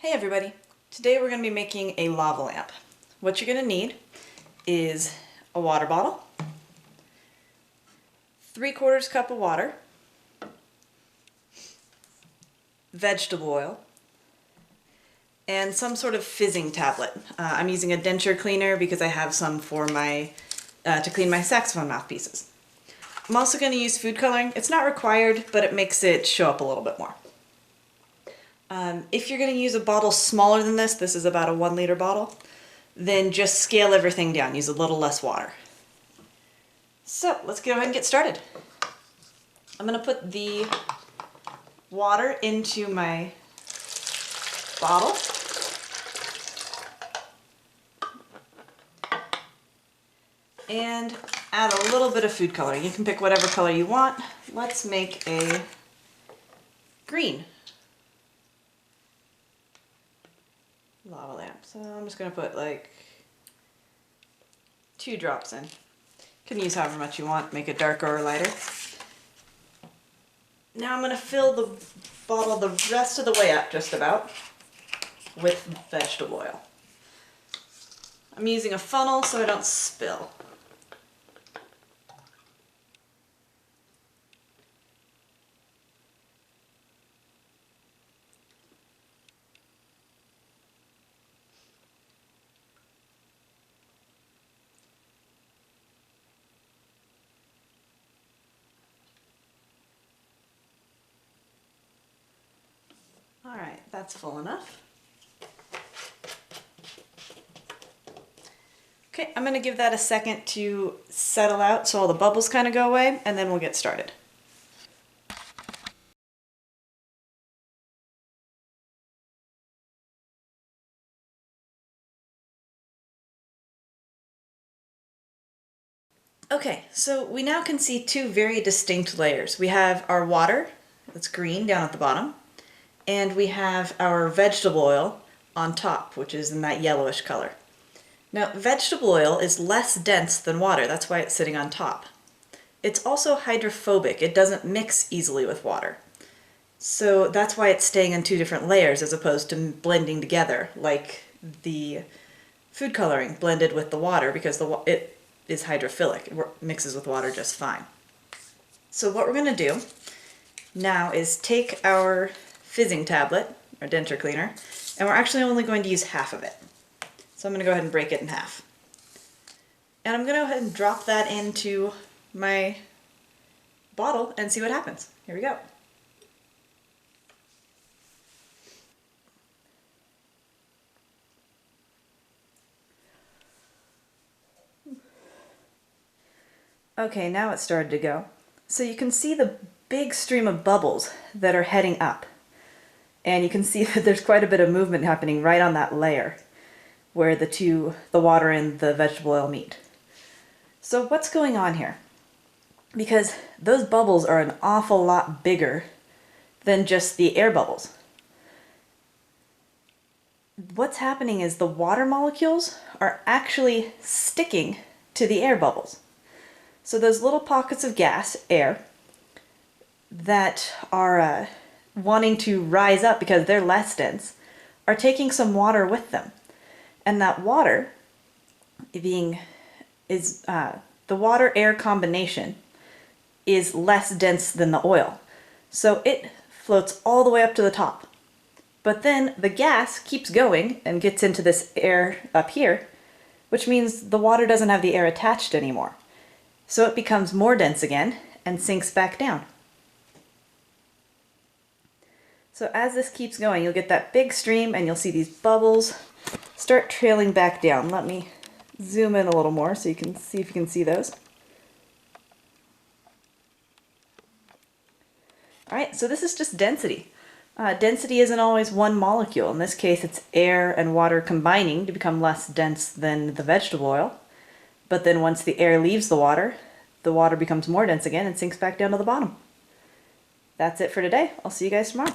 Hey everybody! Today we're going to be making a lava lamp. What you're going to need is a water bottle, 3/4 cup of water, vegetable oil, and some sort of fizzing tablet. I'm using a denture cleaner because I have some for my to clean my saxophone mouthpieces. I'm also going to use food coloring. It's not required, but it makes it show up a little bit more. If you're going to use a bottle smaller than this is about a 1 liter bottle, then just scale everything down. Use a little less water. So let's go ahead and get started. I'm going to put the water into my bottle. And add a little bit of food coloring. You can pick whatever color you want. Let's make a green lava lamp. So I'm just going to put like 2 drops in. You can use however much you want, make it darker or lighter. Now I'm going to fill the bottle the rest of the way up, just about, with vegetable oil. I'm using a funnel so I don't spill. Alright, that's full enough. Okay, I'm going to give that a second to settle out so all the bubbles kind of go away, and then we'll get started. Okay, so we now can see 2 very distinct layers. We have our water, that's green, down at the bottom, and we have our vegetable oil on top, which is in that yellowish color. Now, vegetable oil is less dense than water, that's why it's sitting on top. It's also hydrophobic, it doesn't mix easily with water. So that's why it's staying in 2 different layers as opposed to blending together like the food coloring blended with the water, because it is hydrophilic, it mixes with water just fine. So what we're going to do now is take our fizzing tablet, or denture cleaner, and we're actually only going to use half of it. So I'm going to go ahead and break it in half. And I'm going to go ahead and drop that into my bottle and see what happens. Here we go. Okay, now it's started to go. So you can see the big stream of bubbles that are heading up. And you can see that there's quite a bit of movement happening right on that layer where the water and the vegetable oil meet. So what's going on here? Because those bubbles are an awful lot bigger than just the air bubbles. What's happening is the water molecules are actually sticking to the air bubbles. So those little pockets of gas, air, that are wanting to rise up because they're less dense, are taking some water with them. And that water the water-air combination is less dense than the oil. So it floats all the way up to the top. But then the gas keeps going and gets into this air up here, which means the water doesn't have the air attached anymore. So it becomes more dense again and sinks back down. So as this keeps going, you'll get that big stream and you'll see these bubbles start trailing back down. Let me zoom in a little more so you can see if you can see those. Alright, so this is just density. Density isn't always one molecule. In this case, it's air and water combining to become less dense than the vegetable oil. But then once the air leaves the water becomes more dense again and sinks back down to the bottom. That's it for today. I'll see you guys tomorrow.